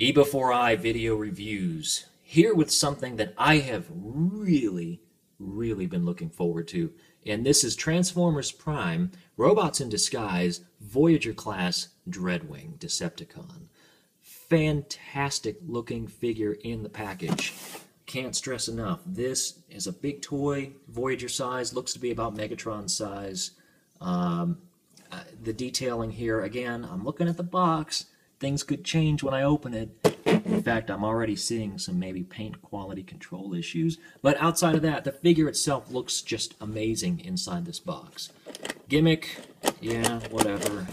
eBEFOREi video reviews, here with something that I have really been looking forward to. And this is Transformers Prime, Robots in Disguise, Voyager Class Dreadwing Decepticon. Fantastic looking figure in the package. Can't stress enough. This is a big toy, Voyager size, looks to be about Megatron size. The detailing here, again, I'm looking at the box. Things could change when I open it. In fact, I'm already seeing some maybe paint quality control issues. But outside of that, the figure itself looks just amazing inside this box. Gimmick, yeah, whatever.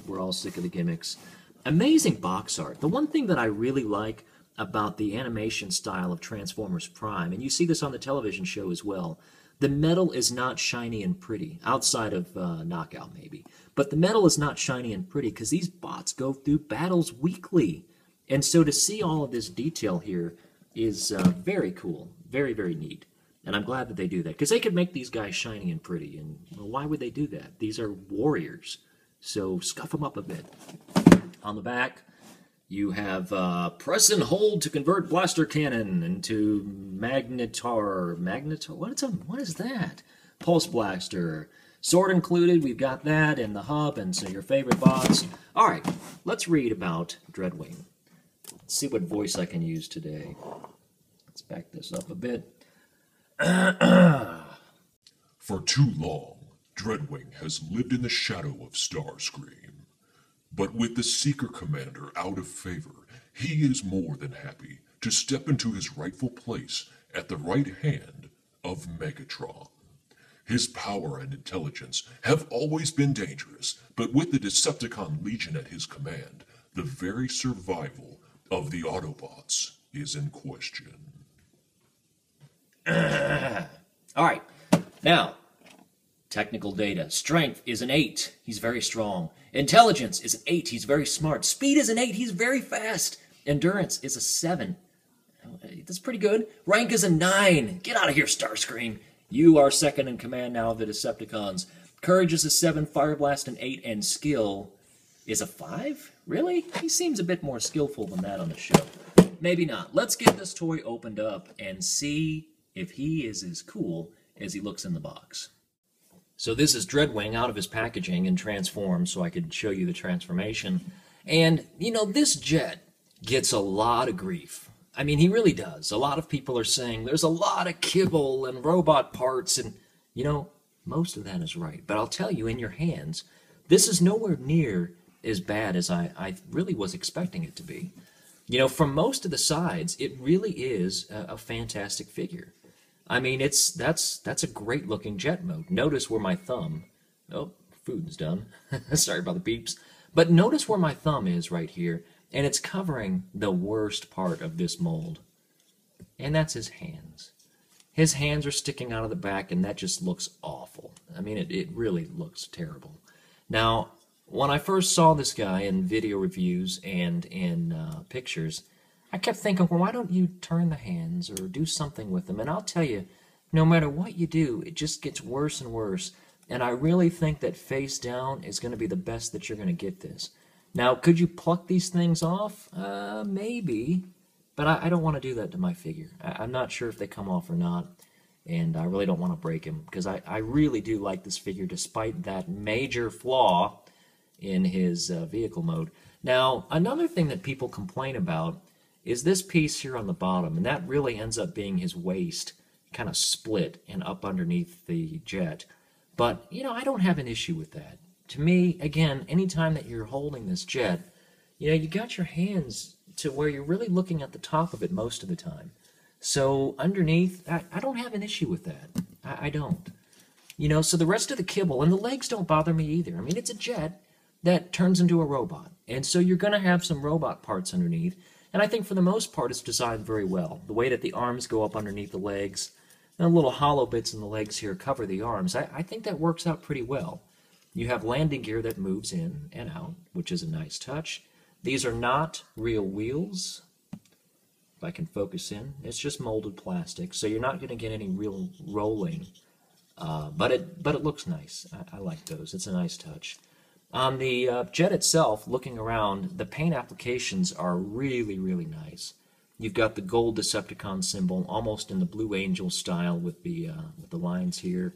We're all sick of the gimmicks. Amazing box art. The one thing that I really like about the animation style of Transformers Prime, and you see this on the television show as well, the metal is not shiny and pretty, outside of Knockout maybe. But the metal is not shiny and pretty because these bots go through battles weekly. And so to see all of this detail here is very cool, very neat. And I'm glad that they do that because they could make these guys shiny and pretty. And well, why would they do that? These are warriors. So scuff them up a bit. On the back, you have press and hold to convert blaster cannon into magnetar. What is that? Pulse blaster. Sword included, we've got that, and the hub, and so your favorite bots. Alright, let's read about Dreadwing. Let's see what voice I can use today. Let's back this up a bit. For too long, Dreadwing has lived in the shadow of Starscream. But with the Seeker Commander out of favor, he is more than happy to step into his rightful place at the right hand of Megatron. His power and intelligence have always been dangerous, but with the Decepticon Legion at his command, the very survival of the Autobots is in question. Alright, now, technical data. Strength is an 8, he's very strong. Intelligence is an 8, he's very smart. Speed is an 8, he's very fast. Endurance is a 7. That's pretty good. Rank is a 9. Get out of here, Starscream. You are second in command now of the Decepticons. Courage is a 7, Fire Blast an 8, and Skill is a 5? Really? He seems a bit more skillful than that on the show. Maybe not. Let's get this toy opened up and see if he is as cool as he looks in the box. So this is Dreadwing out of his packaging and transformed so I could show you the transformation. And, you know, this jet gets a lot of grief. I mean, he really does. A lot of people are saying there's a lot of kibble and robot parts, and, you know, most of that is right. But I'll tell you, in your hands, this is nowhere near as bad as I really was expecting it to be. You know, from most of the sides, it really is a fantastic figure. I mean, that's a great-looking jet mode. Notice where my thumb... Oh, food's done. Sorry about the beeps. But notice where my thumb is right here. And it's covering the worst part of this mold. And that's his hands. His hands are sticking out of the back, and that just looks awful. I mean, it really looks terrible. Now, when I first saw this guy in video reviews and in pictures, I kept thinking, well, why don't you turn the hands or do something with them? And I'll tell you, no matter what you do, it just gets worse and worse. And I really think that face down is going to be the best that you're going to get this. Now, could you pluck these things off? Maybe, but I don't want to do that to my figure. I'm not sure if they come off or not, and I really don't want to break him, because I really do like this figure despite that major flaw in his vehicle mode. Now, another thing that people complain about is this piece here on the bottom, and that really ends up being his waist, kind of split and up underneath the jet. But, you know, I don't have an issue with that. To me, again, anytime that you're holding this jet, you know, you got your hands to where you're really looking at the top of it most of the time. So underneath, I don't have an issue with that. I don't. You know, so the rest of the kibble, and the legs don't bother me either. I mean, it's a jet that turns into a robot. And so you're going to have some robot parts underneath. And I think for the most part, it's designed very well. The way that the arms go up underneath the legs, and the little hollow bits in the legs here cover the arms, I think that works out pretty well. You have landing gear that moves in and out, which is a nice touch. These are not real wheels. If I can focus in, it's just molded plastic, so you're not going to get any real rolling. But it looks nice. I like those. It's a nice touch. On the jet itself, looking around, the paint applications are really, really nice. You've got the gold Decepticon symbol, almost in the Blue Angel style with the lines here.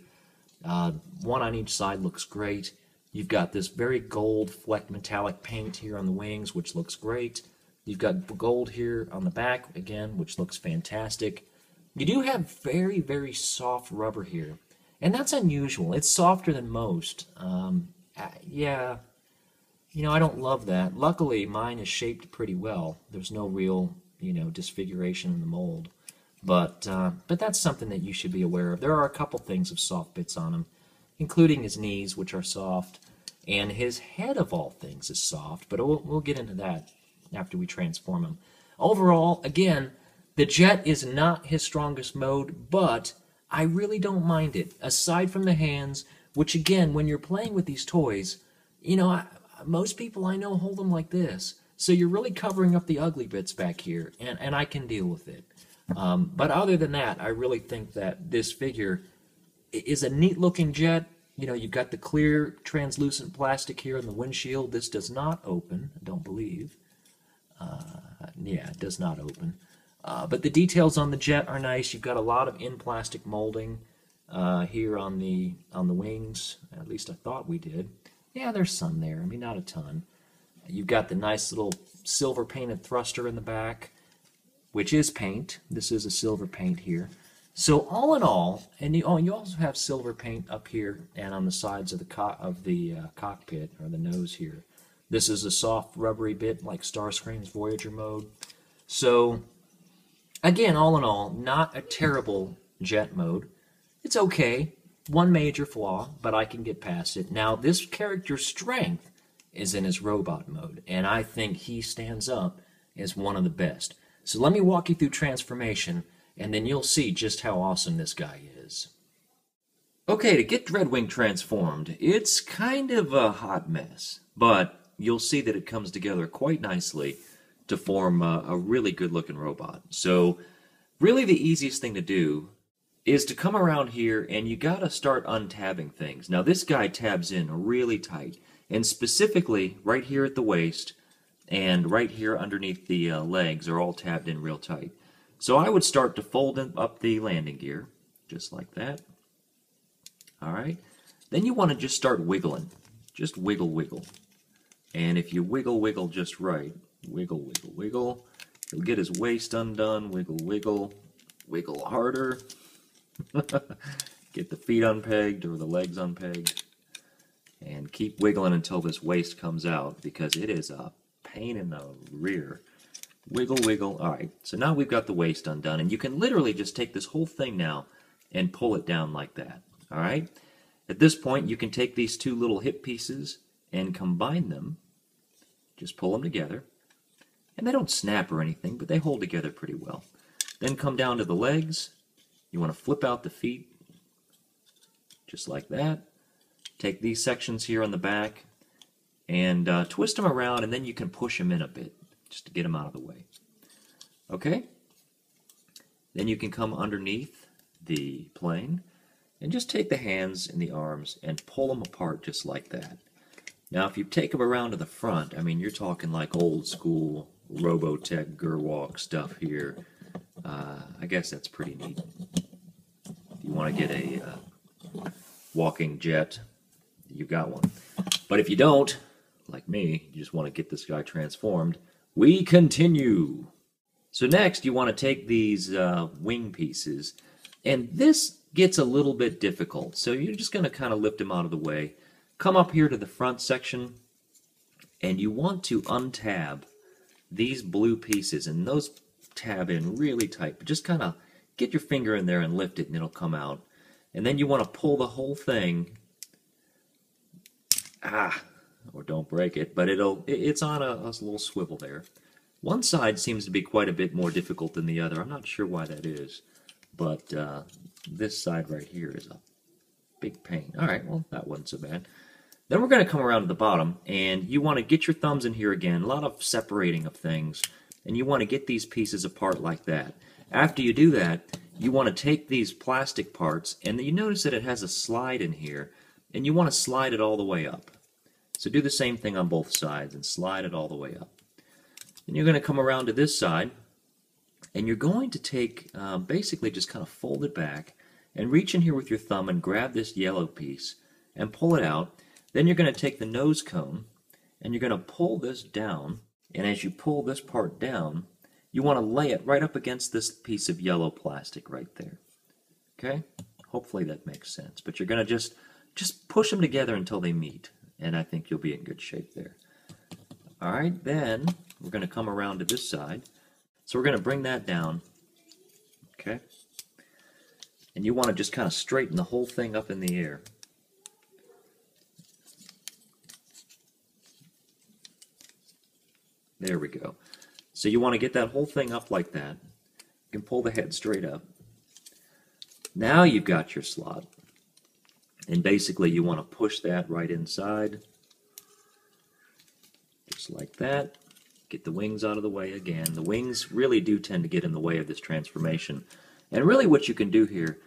One on each side looks great. You've got this very gold flecked metallic paint here on the wings, which looks great. You've got gold here on the back, again, which looks fantastic. You do have very, very soft rubber here, and that's unusual. It's softer than most. Yeah, I don't love that. Luckily, mine is shaped pretty well. There's no real, disfiguration in the mold. But that's something that you should be aware of. There are a couple things of soft bits on him, including his knees, which are soft, and his head, of all things, is soft. But we'll get into that after we transform him. Overall, again, the jet is not his strongest mode, but I really don't mind it. Aside from the hands, which again, when you're playing with these toys, most people I know hold them like this. So you're really covering up the ugly bits back here, and I can deal with it. But other than that, I really think that this figure is a neat-looking jet. You've got the clear, translucent plastic here in the windshield. This does not open, I don't believe. Yeah, it does not open. But the details on the jet are nice. You've got a lot of in-plastic molding here on the wings. At least I thought we did. Yeah, there's some there. I mean, not a ton. You've got the nice little silver painted thruster in the back, which is paint. This is a silver paint here. So all in all, and you also have silver paint up here and on the sides of the cockpit, or the nose here. This is a soft rubbery bit like Starscream's Voyager mode. So again, all in all, not a terrible jet mode. It's okay. One major flaw, but I can get past it. Now, this character's strength is in his robot mode, and I think he stands up as one of the best. So let me walk you through transformation, and then you'll see just how awesome this guy is. Okay, to get Dreadwing transformed, it's kind of a hot mess, but you'll see that it comes together quite nicely to form a really good-looking robot. So really the easiest thing to do is to come around here, and you gotta start untabbing things. Now this guy tabs in really tight, and specifically right here at the waist and right here underneath the legs are all tabbed in real tight. So I would start to fold up the landing gear, just like that. Alright, then you want to just start wiggling. Just wiggle, wiggle. And if you wiggle, wiggle just right, wiggle, wiggle, wiggle, he'll get his waist undone, wiggle, wiggle, wiggle harder. Get the feet unpegged or the legs unpegged, and keep wiggling until this waist comes out, because it is a pain in the rear. Wiggle, wiggle. Alright, so now we've got the waist undone, and you can literally just take this whole thing now and pull it down like that. Alright? At this point, you can take these two little hip pieces and combine them. Just pull them together. And they don't snap or anything, but they hold together pretty well. Then come down to the legs. You want to flip out the feet, just like that. Take these sections here on the back and twist them around, and then you can push them in a bit, just to get them out of the way. Okay? Then you can come underneath the plane and just take the hands and the arms and pull them apart just like that. Now, if you take them around to the front, I mean, you're talking like old school Robotech Gerwalk stuff here. I guess that's pretty neat. If you want to get a walking jet, you've got one. But if you don't, like me, you just want to get this guy transformed, we continue. So next, you want to take these wing pieces, and this gets a little bit difficult. So you're just going to kind of lift them out of the way. Come up here to the front section, and you want to untab these blue pieces, and those tab in really tight, but just kind of get your finger in there and lift it, and it'll come out. And then you want to pull the whole thing, or don't break it, but it's on a little swivel there. One side seems to be quite a bit more difficult than the other. I'm not sure why that is, but this side right here is a big pain. Alright, well, that wasn't so bad. Then we're going to come around to the bottom, and you want to get your thumbs in here again, a lot of separating of things, and you want to get these pieces apart like that. After you do that, you want to take these plastic parts, and you notice that it has a slide in here, and you want to slide it all the way up. So do the same thing on both sides and slide it all the way up. Then you're going to come around to this side, and you're going to take, basically just kind of fold it back and reach in here with your thumb and grab this yellow piece and pull it out. Then you're going to take the nose cone and you're going to pull this down, and as you pull this part down, you want to lay it right up against this piece of yellow plastic right there. Okay? Hopefully that makes sense. But you're going to just push them together until they meet, and I think you'll be in good shape there. Alright, then we're going to come around to this side. So we're going to bring that down. Okay? And you want to just kind of straighten the whole thing up in the air. There we go. So you want to get that whole thing up like that. You can pull the head straight up. Now you've got your slot. And basically you want to push that right inside. Just like that. Get the wings out of the way again. The wings really do tend to get in the way of this transformation. And really what you can do here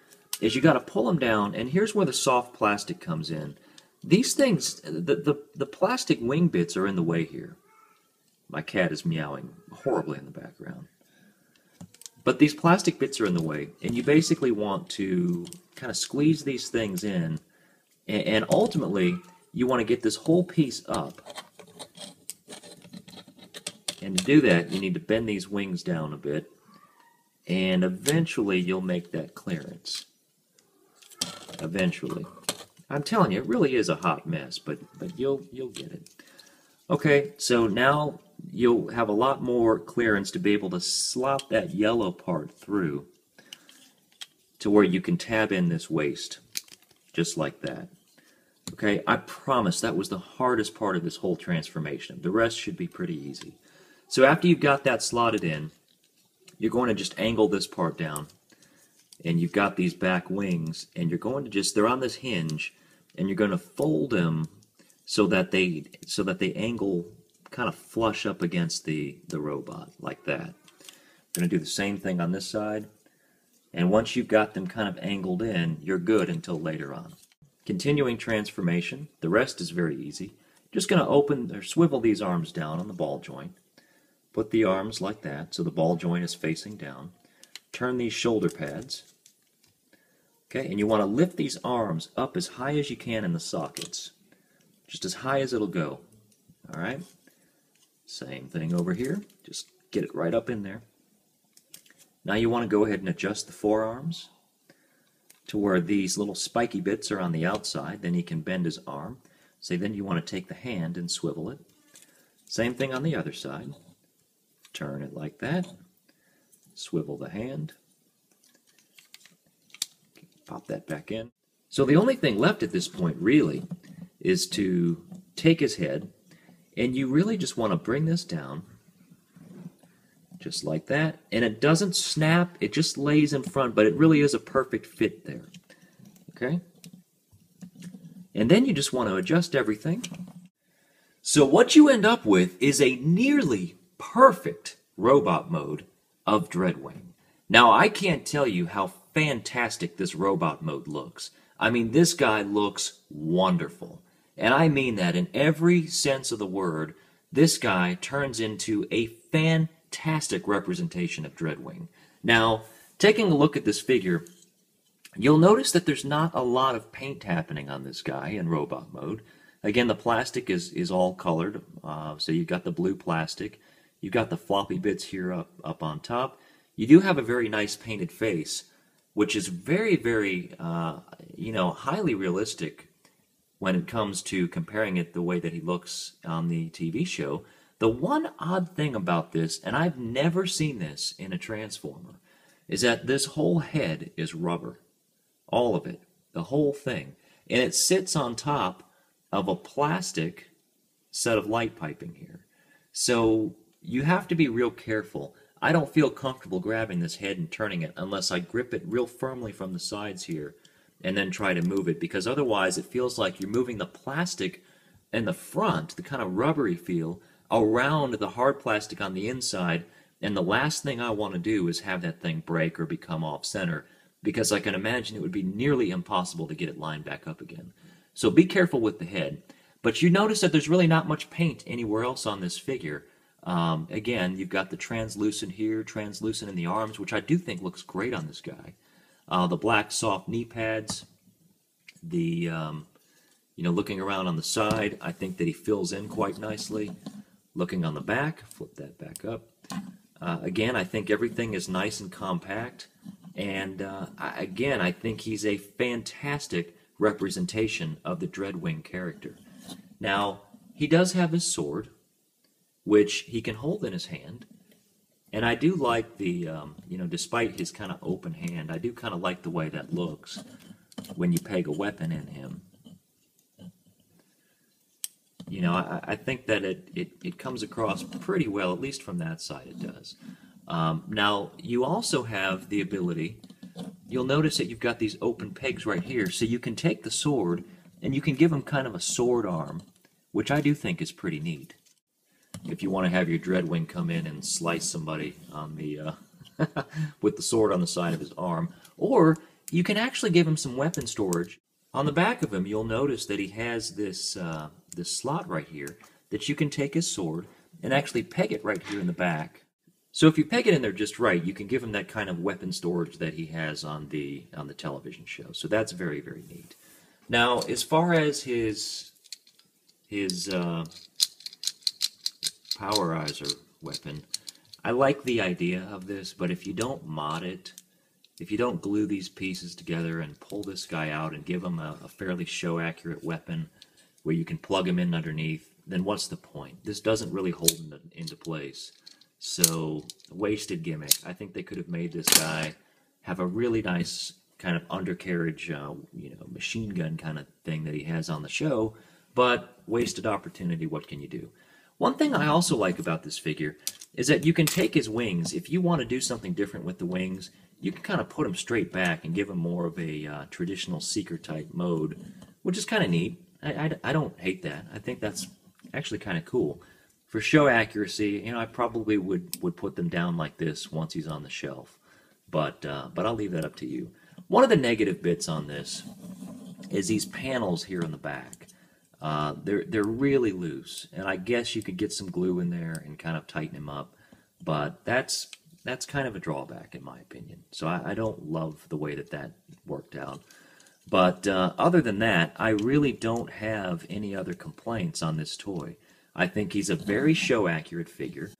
is you got to pull them down, and here's where the soft plastic comes in. These things, the plastic wing bits are in the way here. My cat is meowing horribly in the background. But these plastic bits are in the way, and you basically want to kind of squeeze these things in, and ultimately you want to get this whole piece up. And to do that, you need to bend these wings down a bit, and eventually you'll make that clearance. Eventually. I'm telling you, it really is a hot mess, but you'll get it. Okay, so now you'll have a lot more clearance to be able to slot that yellow part through to where you can tab in this waist, just like that. Okay, I promise that was the hardest part of this whole transformation. The rest should be pretty easy. So after you've got that slotted in, you're going to just angle this part down, and you've got these back wings, and you're going to just, they're on this hinge, and you're going to fold them so that they angle kind of flush up against the robot, like that. I'm going to do the same thing on this side, and once you've got them kind of angled in, you're good until later on. Continuing transformation, the rest is very easy. Just going to open or swivel these arms down on the ball joint. Put the arms like that, so the ball joint is facing down. Turn these shoulder pads. Okay, and you want to lift these arms up as high as you can in the sockets. Just as high as it'll go. Alright? Same thing over here. Just get it right up in there. Now you want to go ahead and adjust the forearms to where these little spiky bits are on the outside. Then he can bend his arm. So then you want to take the hand and swivel it. Same thing on the other side. Turn it like that. Swivel the hand. Pop that back in. So the only thing left at this point really is to take his head, and you really just want to bring this down just like that, and it doesn't snap, it just lays in front, but it really is a perfect fit there. Okay? And then you just want to adjust everything. So what you end up with is a nearly perfect robot mode of Dreadwing. Now, I can't tell you how fantastic this robot mode looks. I mean, this guy looks wonderful. And I mean that in every sense of the word. This guy turns into a fantastic representation of Dreadwing. Now, taking a look at this figure, you'll notice that there's not a lot of paint happening on this guy in robot mode. Again, the plastic is all colored, so you've got the blue plastic. You've got the floppy bits here up on top. You do have a very nice painted face, which is very, very, highly realistic when it comes to comparing it the way that he looks on the TV show. The one odd thing about this, and I've never seen this in a Transformer, is that this whole head is rubber. All of it. The whole thing. And it sits on top of a plastic set of light piping here. So you have to be real careful. I don't feel comfortable grabbing this head and turning it unless I grip it real firmly from the sides here and then try to move it, because otherwise it feels like you're moving the plastic in the front, the kind of rubbery feel, around the hard plastic on the inside, and the last thing I want to do is have that thing break or become off-center, because I can imagine it would be nearly impossible to get it lined back up again. So be careful with the head. But you notice that there's really not much paint anywhere else on this figure. Again, you've got the translucent here, translucent in the arms, which I do think looks great on this guy. The black soft knee pads, the looking around on the side, I think that he fills in quite nicely. Looking on the back, flip that back up. Again, I think everything is nice and compact, and again, I think he's a fantastic representation of the Dreadwing character. Now, he does have his sword, which he can hold in his hand, and I do like the, despite his kind of open hand, I do kind of like the way that looks when you peg a weapon in him. I think that it comes across pretty well, at least from that side it does. Now, you also have the ability, you'll notice that you've got these open pegs right here, so you can take the sword and you can give him kind of a sword arm, which I do think is pretty neat. If you want to have your Dreadwing come in and slice somebody on the with the sword on the side of his arm, or you can actually give him some weapon storage. On the back of him, you'll notice that he has this slot right here that you can take his sword and actually peg it right here in the back. So if you peg it in there just right, you can give him that kind of weapon storage that he has on the television show. So that's very, very neat. Now, as far as his Powerizer weapon, I like the idea of this, but if you don't mod it, if you don't glue these pieces together and pull this guy out and give him a fairly show-accurate weapon where you can plug him in underneath, then what's the point? This doesn't really hold into place. So, wasted gimmick. I think they could have made this guy have a really nice kind of undercarriage, machine gun kind of thing that he has on the show, but wasted opportunity, what can you do? One thing I also like about this figure is that you can take his wings. If you want to do something different with the wings, you can kind of put them straight back and give him more of a traditional Seeker type mode, which is kind of neat. I don't hate that. I think that's actually kind of cool. For show accuracy, I probably would put them down like this once he's on the shelf, but I'll leave that up to you. One of the negative bits on this is these panels here in the back. They're really loose, and I guess you could get some glue in there and kind of tighten them up, but that's kind of a drawback in my opinion. So I don't love the way that worked out. But other than that, I really don't have any other complaints on this toy. I think he's a very show-accurate figure.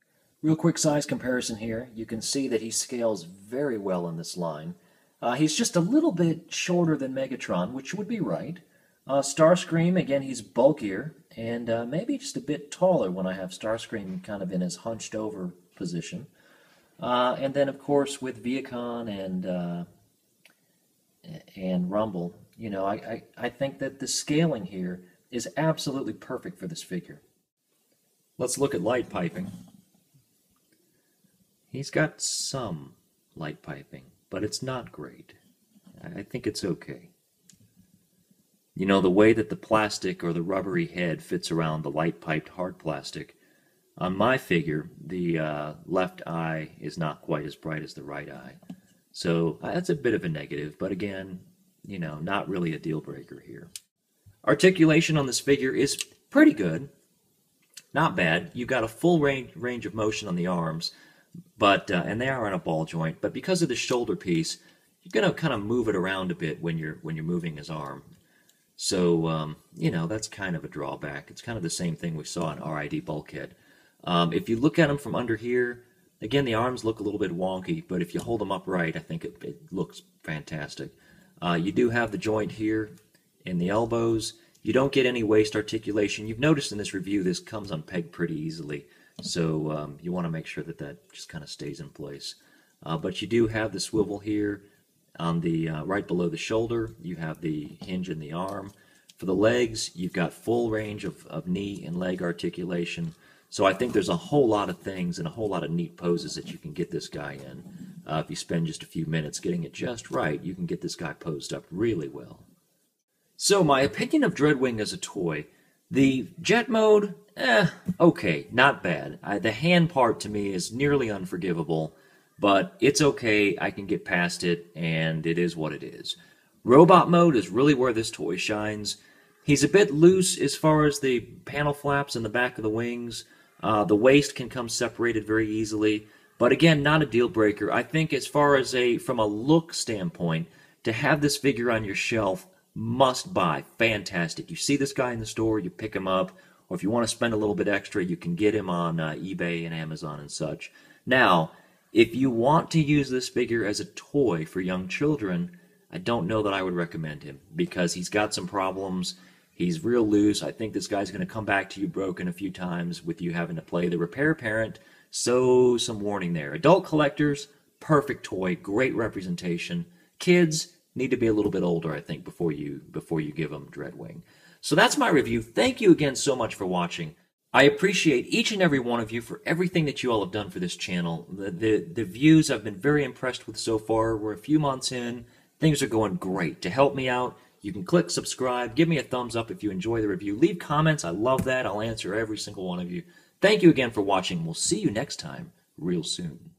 Real quick size comparison here. You can see that he scales very well in this line. He's just a little bit shorter than Megatron, which would be right. Starscream, again, he's bulkier, and maybe just a bit taller when I have Starscream kind of in his hunched-over position. And then, of course, with Viacon and Rumble, I think that the scaling here is absolutely perfect for this figure. Let's look at light piping. He's got some light piping, but it's not great. I think it's okay. The way that the plastic or the rubbery head fits around the light-piped hard plastic, on my figure, the left eye is not quite as bright as the right eye. So that's a bit of a negative, but again, not really a deal breaker here. Articulation on this figure is pretty good. Not bad. You've got a full range of motion on the arms, but and they are on a ball joint, but because of the shoulder piece, you're going to kind of move it around a bit when you're moving his arm. So, that's kind of a drawback. It's kind of the same thing we saw in RID Bulkhead. If you look at him from under here, again, the arms look a little bit wonky, but if you hold them upright, I think it looks fantastic. You do have the joint here in the elbows. You don't get any waist articulation. You've noticed in this review this comes unpegged pretty easily, so you want to make sure that just kind of stays in place. But you do have the swivel here on the right below the shoulder. You have the hinge in the arm. For the legs, you've got full range of knee and leg articulation. So I think there's a whole lot of things and a whole lot of neat poses that you can get this guy in. If you spend just a few minutes getting it just right, you can get this guy posed up really well. So my opinion of Dreadwing as a toy, the jet mode, okay, not bad. The hand part to me is nearly unforgivable, but it's okay, I can get past it, and it is what it is. Robot mode is really where this toy shines. He's a bit loose as far as the panel flaps in the back of the wings. The waist can come separated very easily. But again, not a deal breaker. I think as far as from a look standpoint, to have this figure on your shelf, must buy. Fantastic. You see this guy in the store, you pick him up. Or if you want to spend a little bit extra, you can get him on eBay and Amazon and such. Now, if you want to use this figure as a toy for young children, I don't know that I would recommend him because he's got some problems. He's real loose. I think this guy's going to come back to you broken a few times with you having to play the repair parent. So some warning there. Adult collectors, perfect toy, great representation. Kids need to be a little bit older, I think, before you give them Dreadwing. So that's my review. Thank you again so much for watching. I appreciate each and every one of you for everything that you all have done for this channel. The views I've been very impressed with so far. We're a few months in. Things are going great. To help me out, you can click subscribe. Give me a thumbs up if you enjoy the review. Leave comments. I love that. I'll answer every single one of you. Thank you again for watching. We'll see you next time real soon.